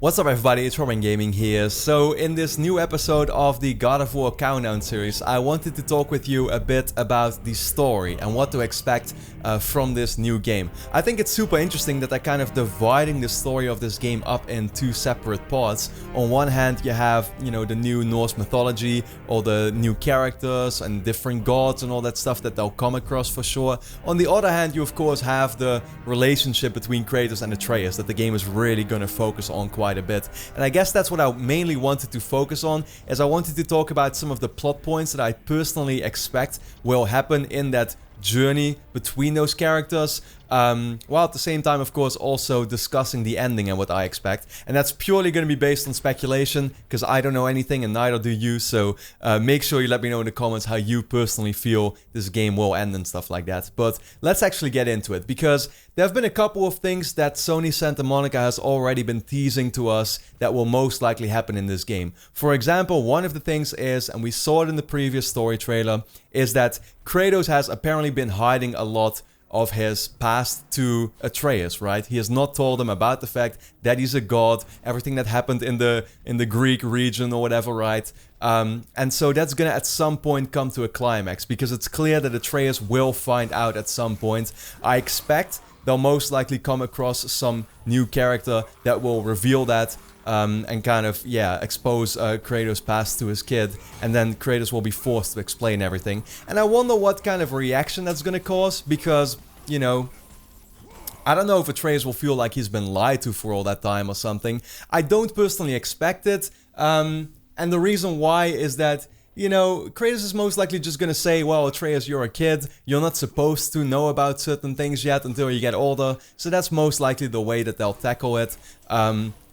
What's up everybody, it's Robin Gaming here. So in this new episode of the God of War Countdown series, I wanted to talk with you a bit about the story and what to expect from this new game. I think it's super interesting that they're kind of dividing the story of this game up in two separate parts. On one hand you have, the new Norse mythology, all the new characters and different gods and all that stuff that they'll come across for sure. On the other hand, you of course have the relationship between Kratos and Atreus that the game is really going to focus on quite a bit. And I guess that's what I mainly wanted to focus on, as I wanted to talk about some of the plot points that I personally expect will happen in that journey between those characters, while at the same time of course also discussing the ending and what I expect. And that's purely going to be based on speculation, because I don't know anything and neither do you, so make sure you let me know in the comments how you personally feel this game will end and stuff like that. But let's actually get into it, because there have been a couple of things that Sony Santa Monica has already been teasing to us that will most likely happen in this game. For example, one of the things is, and we saw it in the previous story trailer, is that Kratos has apparently been hiding a lot of his past to Atreus, right? He has not told him about the fact that he's a god, everything that happened in the Greek region or whatever, right? And so that's gonna at some point come to a climax, because it's clear that Atreus will find out at some point. I expect they'll most likely come across some new character that will reveal that, and kind of, expose Kratos' past to his kid, and then Kratos will be forced to explain everything. And I wonder what kind of reaction that's gonna cause, because, I don't know if Atreus will feel like he's been lied to for all that time or something. I don't personally expect it, and the reason why is that, Kratos is most likely just gonna say, well, Atreus, you're a kid, you're not supposed to know about certain things yet until you get older, so that's most likely the way that they'll tackle it.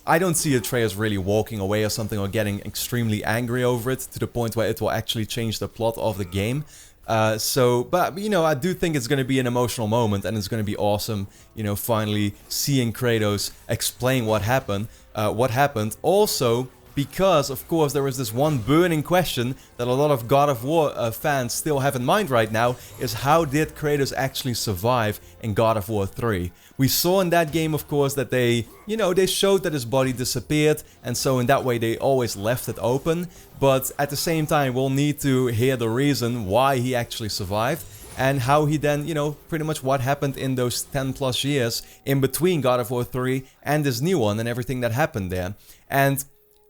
I don't see Atreus really walking away or something, or getting extremely angry over it, to the point where it will actually change the plot of the game. But I do think it's gonna be an emotional moment, and it's gonna be awesome, finally seeing Kratos explain what happened. Also, because, of course, there is this one burning question that a lot of God of War fans still have in mind right now, is how did Kratos actually survive in God of War 3? We saw in that game, of course, that they showed that his body disappeared, and so in that way they always left it open. But at the same time, we'll need to hear the reason why he actually survived, and how he then, pretty much what happened in those 10 plus years in between God of War 3 and this new one, and everything that happened there. And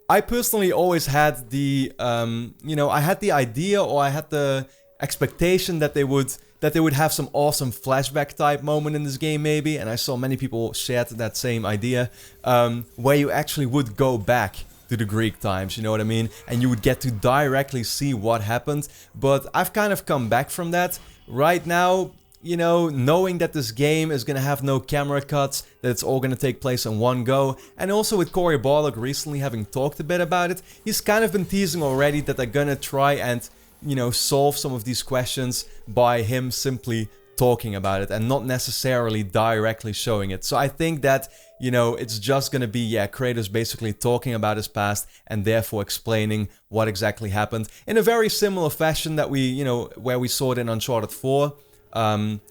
I personally always had the, I had the idea, or I had the expectation that they would have some awesome flashback type moment in this game maybe, and I saw many people shared that same idea, where you actually would go back to the Greek times, you know what I mean? And you would get to directly see what happened, but I've kind of come back from that. Right now, knowing that this game is gonna have no camera cuts, that it's all gonna take place in one go, and also with Cory Barlog recently having talked a bit about it, he's kind of been teasing already that they're gonna try and, solve some of these questions by him simply talking about it and not necessarily directly showing it. So I think that, it's just gonna be, Kratos basically talking about his past and therefore explaining what exactly happened in a very similar fashion that we, where we saw it in Uncharted 4.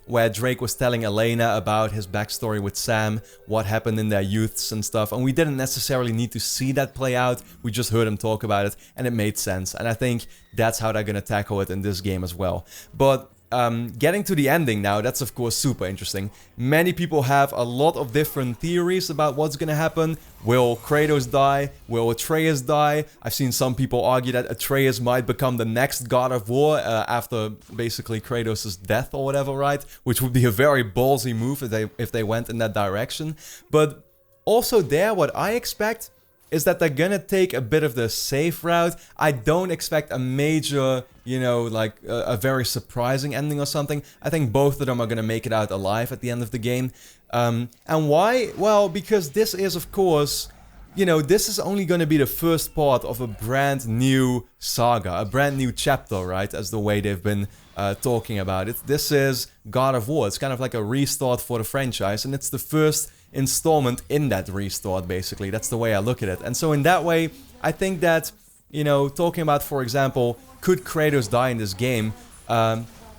Where Drake was telling Elena about his backstory with Sam, what happened in their youths and stuff, and we didn't necessarily need to see that play out, we just heard him talk about it, and it made sense, and I think that's how they're gonna tackle it in this game as well. But getting to the ending now, that's of course super interesting. Many people have a lot of different theories about what's gonna happen. Will Kratos die? Will Atreus die? I've seen some people argue that Atreus might become the next God of War after basically Kratos' death or whatever, right? Which would be a very ballsy move if they went in that direction. But also there, what I expect is that they're gonna take a bit of the safe route. I don't expect a major, like a very surprising ending or something. I think both of them are gonna make it out alive at the end of the game. And why? Well, because this is, of course, this is only gonna be the first part of a brand new saga, a brand new chapter, right? As the way they've been talking about it. This is God of War. It's kind of like a restart for the franchise, and it's the first installment in that restart, basically. That's the way I look at it. And so in that way, I think that, talking about, for example, could Kratos die in this game,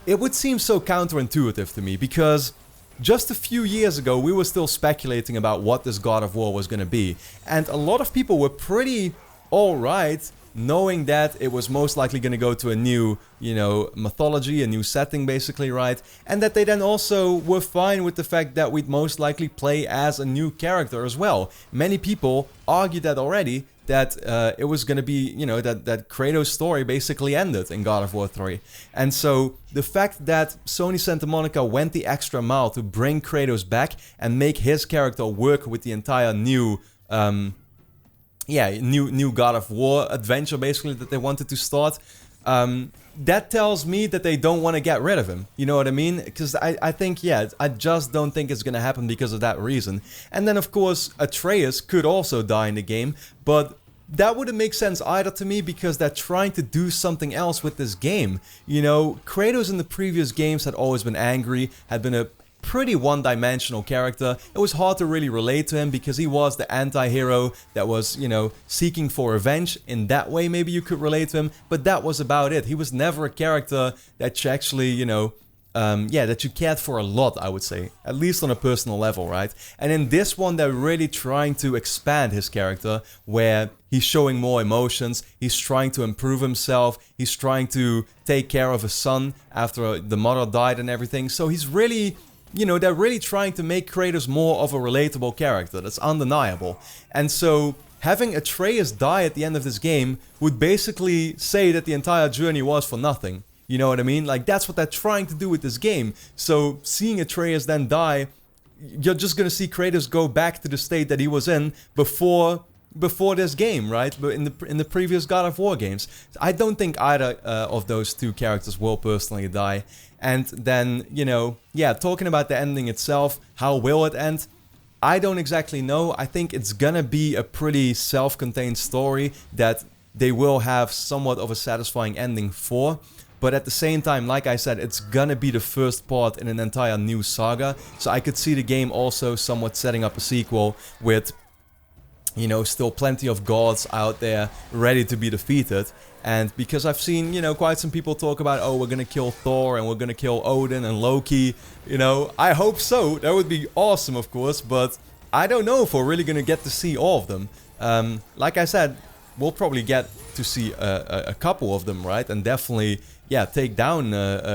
it would seem so counterintuitive to me, because just a few years ago, we were still speculating about what this God of War was going to be. And a lot of people were pretty alright knowing that it was most likely going to go to a new, you know, mythology, a new setting basically, right? And that they then also were fine with the fact that we'd most likely play as a new character as well. Many people argued that already, that it was going to be, you know, that Kratos' story basically ended in God of War 3. And so the fact that Sony Santa Monica went the extra mile to bring Kratos back and make his character work with the entire new new God of War adventure basically that they wanted to start, that tells me that they don't want to get rid of him. You know what I mean? Because I think, yeah, I just don't think it's going to happen because of that reason. And then, of course, Atreus could also die in the game, but that wouldn't make sense either to me because they're trying to do something else with this game. You know, Kratos in the previous games had always been angry, had been a pretty one-dimensional character. It was hard to really relate to him because he was the anti-hero that was, you know, seeking for revenge. In that way, maybe you could relate to him, but that was about it. He was never a character that you actually, you know, that you cared for a lot, I would say. At least on a personal level, right? And in this one, they're really trying to expand his character, where he's showing more emotions, he's trying to improve himself, he's trying to take care of his son after the mother died and everything. So he's really... You know, they're really trying to make Kratos more of a relatable character. That's undeniable. And so, having Atreus die at the end of this game would basically say that the entire journey was for nothing. You know what I mean? Like, that's what they're trying to do with this game. So, seeing Atreus then die, you're just gonna see Kratos go back to the state that he was in before this game, right? But in the previous God of War games. I don't think either of those two characters will personally die. And then, you know, yeah, talking about the ending itself, how will it end? I don't exactly know. I think it's gonna be a pretty self-contained story that they will have somewhat of a satisfying ending for. But at the same time, like I said, it's gonna be the first part in an entire new saga. So I could see the game also somewhat setting up a sequel with, you know, still plenty of gods out there ready to be defeated. And because I've seen, you know, quite some people talk about, oh, we're gonna kill Thor and we're gonna kill Odin and Loki, you know, I hope so. That would be awesome, of course, but I don't know if we're really gonna get to see all of them. Like I said, we'll probably get to see a couple of them, right? And definitely, yeah, take down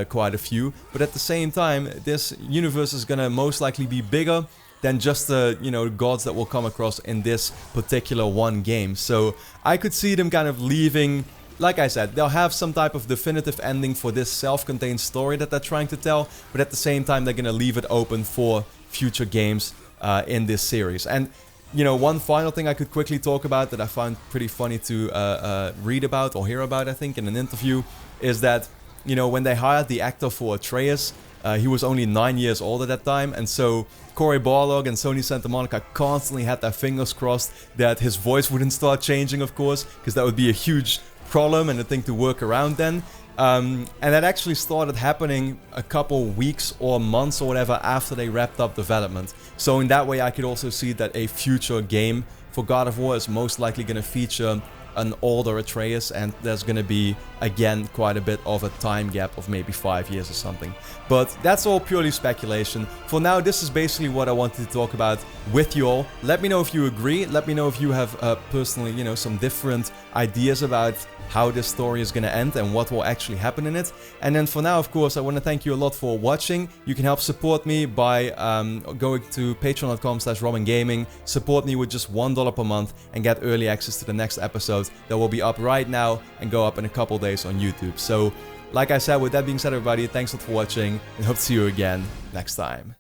quite a few. But at the same time, this universe is gonna most likely be bigger than just the, you know, gods that we'll come across in this particular one game. So I could see them kind of leaving. Like I said, they'll have some type of definitive ending for this self-contained story that they're trying to tell, but at the same time they're gonna leave it open for future games in this series. And, you know, one final thing I could quickly talk about that I found pretty funny to read about or hear about, I think, in an interview, is that, you know, when they hired the actor for Atreus, he was only 9 years old at that time, and so Cory Barlog and Sony Santa Monica constantly had their fingers crossed that his voice wouldn't start changing, of course, because that would be a huge problem and a thing to work around then. And that actually started happening a couple weeks or months or whatever after they wrapped up development. So in that way I could also see that a future game for God of War is most likely going to feature an older Atreus, and there's gonna be, again, quite a bit of a time gap of maybe 5 years or something. But that's all purely speculation. For now, this is basically what I wanted to talk about with you all. Let me know if you agree. Let me know if you have personally, you know, some different ideas about how this story is gonna end and what will actually happen in it. And then for now, of course, I want to thank you a lot for watching. You can help support me by going to patreon.com/robingaming. Support me with just $1 per month and get early access to the next episode that will be up right now and go up in a couple days on YouTube. So, like I said, with that being said, everybody, thanks a lot for watching and hope to see you again next time.